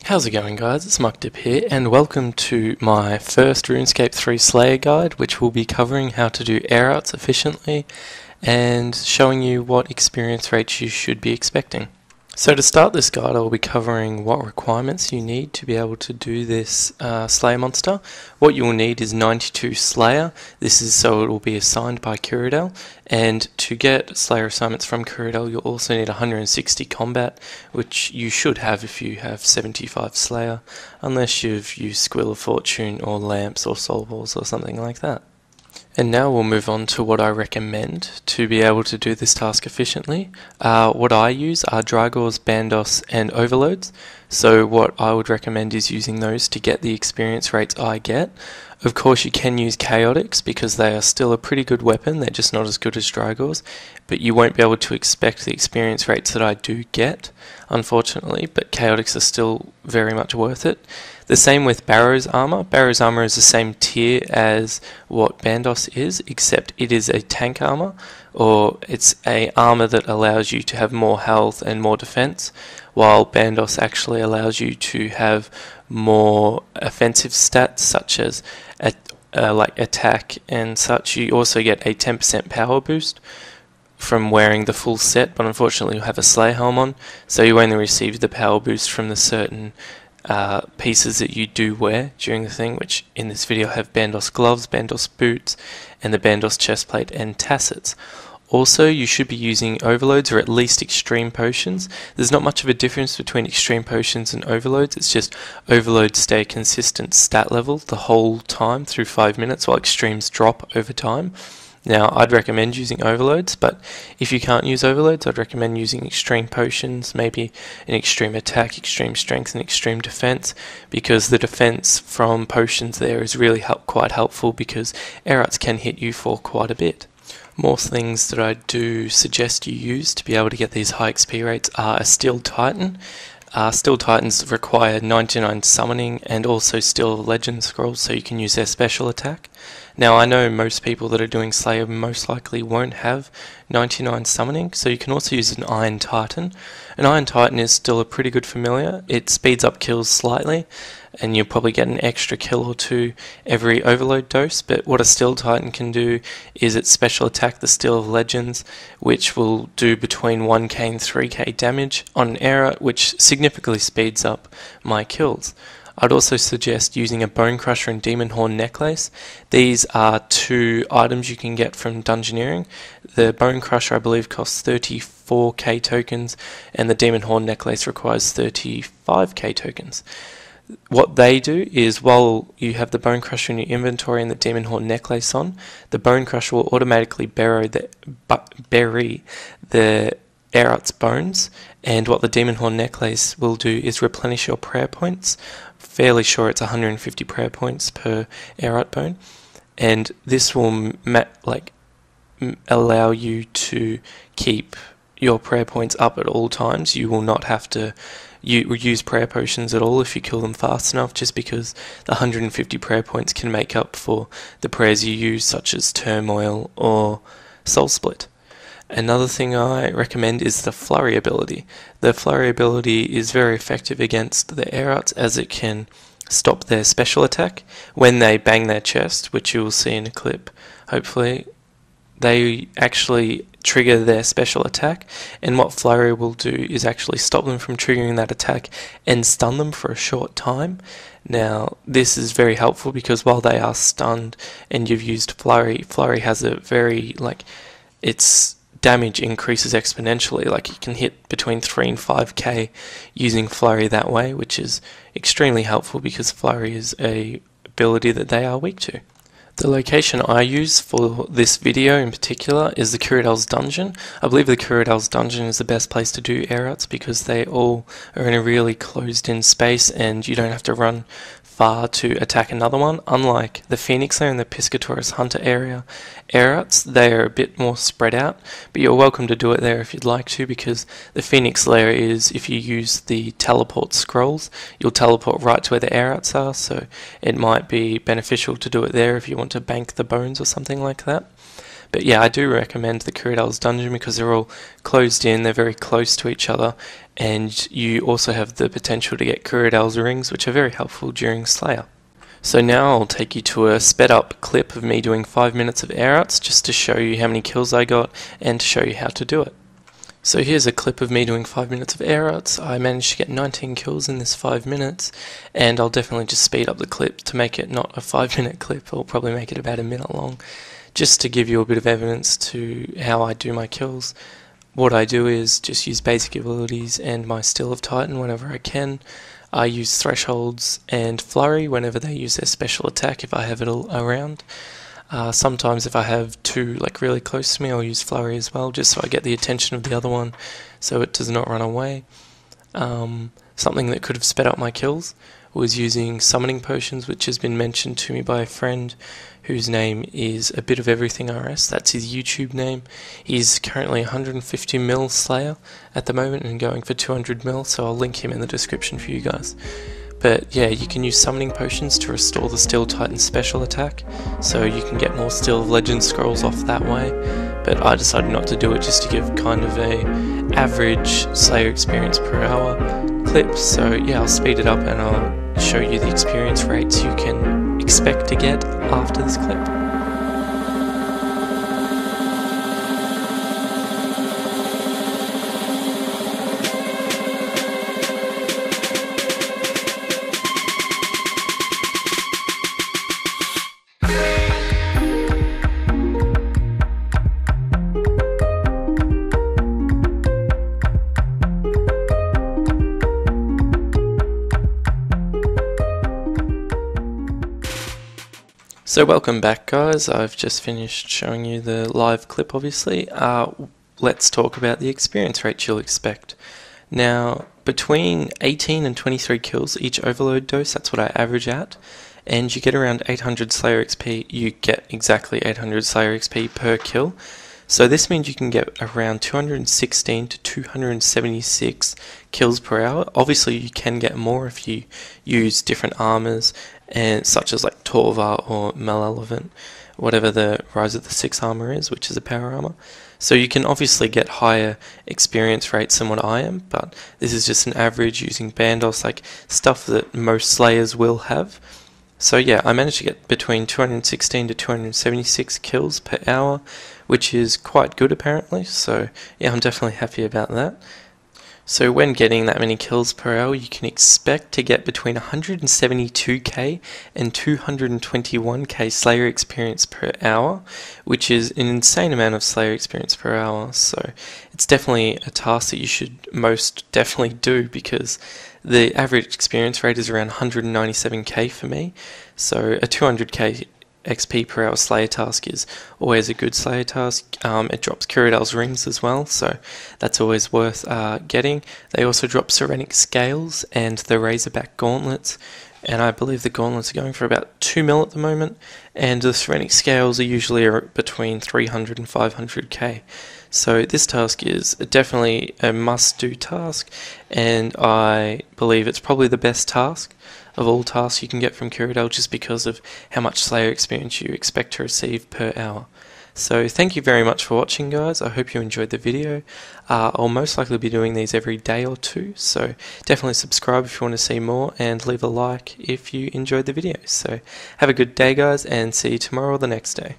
How's it going, guys? It's Muckdip here, and welcome to my first RuneScape 3 Slayer guide, which will be covering how to do air outs efficiently and showing you what experience rates you should be expecting. So to start this guide, I will be covering what requirements you need to be able to do this Slayer monster. What you will need is 92 Slayer. This is so it will be assigned by Cyrodiil, and to get Slayer assignments from Cyrodiil, you'll also need 160 Combat, which you should have if you have 75 Slayer, unless you've used Squill of Fortune or Lamps or Soul Balls or something like that. And now we'll move on to what I recommend to be able to do this task efficiently. What I use are Drygores, Bandos and Overloads. So what I would recommend is using those to get the experience rates I get. Of course you can use Chaotix because they are still a pretty good weapon, they're just not as good as Drygores, but you won't be able to expect the experience rates that I do get, unfortunately, but Chaotix are still very much worth it. The same with Barrow's Armor. Barrow's Armor is the same tier as what Bandos is, except it is a tank armor, or it's a armor that allows you to have more health and more defense, while Bandos actually allows you to have more offensive stats such as like attack and such. You also get a 10% power boost from wearing the full set, but unfortunately you have a Slayer helm on, so you only receive the power boost from the certain pieces that you do wear during the thing, which in this video have Bandos gloves, Bandos boots, and the Bandos chestplate and tassets. Also, you should be using overloads or at least extreme potions. There's not much of a difference between extreme potions and overloads, it's just overloads stay a consistent stat level the whole time through 5 minutes, while extremes drop over time. Now, I'd recommend using overloads, but if you can't use overloads, I'd recommend using extreme potions, maybe an extreme attack, extreme strength, and extreme defense, because the defense from potions there is really quite helpful because air outs can hit you for quite a bit. More things that I do suggest you use to be able to get these high XP rates are a Steel Titan. Steel Titans require 99 summoning and also Steel Legend scrolls, so you can use their special attack. Now I know most people that are doing Slayer most likely won't have 99 summoning, so you can also use an Iron Titan. An Iron Titan is still a pretty good familiar. It speeds up kills slightly, and you'll probably get an extra kill or two every overload dose, but what a Steel Titan can do is its special attack, the Steel of Legends, which will do between 1k and 3k damage on an era, which significantly speeds up my kills. I'd also suggest using a Bone Crusher and Demon Horn Necklace. These are two items you can get from Dungeoneering. The Bone Crusher I believe costs 34k tokens, and the Demon Horn Necklace requires 35k tokens. What they do is, while you have the Bone Crusher in your inventory and the Demon Horn Necklace on, the Bone Crusher will automatically bury the air out's bones, and what the Demon Horn Necklace will do is replenish your prayer points. Fairly sure it's 150 prayer points per air out bone, and this will allow you to keep your prayer points up at all times. You will not have to use prayer potions at all if you kill them fast enough, just because the 150 prayer points can make up for the prayers you use, such as Turmoil or Soul Split. Another thing I recommend is the Flurry ability. The Flurry ability is very effective against the air outs, as it can stop their special attack when they bang their chest, which you will see in a clip. Hopefully they actually trigger their special attack, and what Flurry will do is actually stop them from triggering that attack and stun them for a short time. Now this is very helpful because while they are stunned and you've used Flurry, Flurry has a very, its damage increases exponentially. Like, you can hit between 3 and 5k using Flurry that way, which is extremely helpful because Flurry is a ability that they are weak to. The location I use for this video in particular is the Cyrodiil's dungeon. I believe the Cyrodiil's dungeon is the best place to do air outs because they all are in a really closed in space and you don't have to run far to attack another one. Unlike the Phoenix Lair and the Piscatoris Hunter area air outs, they are a bit more spread out, but you're welcome to do it there if you'd like to, because the Phoenix Lair is, if you use the teleport scrolls, you'll teleport right to where the air outs are, so it might be beneficial to do it there if you want to bank the bones or something like that. But yeah, I do recommend the Cyrodiil's dungeon because they're all closed in, they're very close to each other, and you also have the potential to get Cyrodiil's rings, which are very helpful during Slayer. So now I'll take you to a sped up clip of me doing 5 minutes of air outs just to show you how many kills I got and to show you how to do it. So here's a clip of me doing 5 minutes of air outs. I managed to get 19 kills in this 5 minutes, and I'll definitely just speed up the clip to make it not a 5-minute clip. I'll probably make it about a minute long, just to give you a bit of evidence to how I do my kills. What I do is just use basic abilities and my Steel of Titan whenever I can. I use Thresholds and Flurry whenever they use their special attack if I have it all around. Sometimes if I have two like really close to me, I'll use Flurry as well, just so I get the attention of the other one so it does not run away. Something that could have sped up my kills was using Summoning Potions, which has been mentioned to me by a friend whose name is A Bit of Everything RS. That's his YouTube name. He's currently 150 mil Slayer at the moment and going for 200 mil, so I'll link him in the description for you guys. But yeah, you can use Summoning Potions to restore the Steel Titan special attack, so you can get more Steel of Legends scrolls off that way. But I decided not to do it just to give kind of a average Slayer experience per hour clip. So yeah, I'll speed it up and I'll show you the experience rates you can expect to get after this clip. So welcome back guys, I've just finished showing you the live clip obviously. Let's talk about the experience rate you'll expect. Now between 18 and 23 kills each overload dose, that's what I average at, and you get around 800 Slayer XP. You get exactly 800 Slayer XP per kill. So this means you can get around 216 to 276 kills per hour. Obviously you can get more if you use different armors, and such as like Torvar or Malevolent, whatever the Rise of the Six armor is, which is a power armor. So you can obviously get higher experience rates than what I am, but this is just an average using Bandos, like stuff that most Slayers will have. So yeah, I managed to get between 216 to 276 kills per hour, which is quite good apparently, so yeah, I'm definitely happy about that. So when getting that many kills per hour, you can expect to get between 172k and 221k Slayer experience per hour, which is an insane amount of Slayer experience per hour. So it's definitely a task that you should most definitely do, because the average experience rate is around 197k for me. So a 200k XP per hour Slayer task is always a good Slayer task. It drops Cyrodiil's rings as well, so that's always worth getting. They also drop Serenic Scales and the Razorback Gauntlets, and I believe the Gauntlets are going for about 2 mil at the moment, and the Serenic Scales are usually between 300 and 500k. So this task is definitely a must-do task, and I believe it's probably the best task of all tasks you can get from Cyrodiil, just because of how much Slayer experience you expect to receive per hour. So thank you very much for watching guys, I hope you enjoyed the video. I'll most likely be doing these every day or two, so definitely subscribe if you want to see more, and leave a like if you enjoyed the video. So have a good day guys, and see you tomorrow or the next day.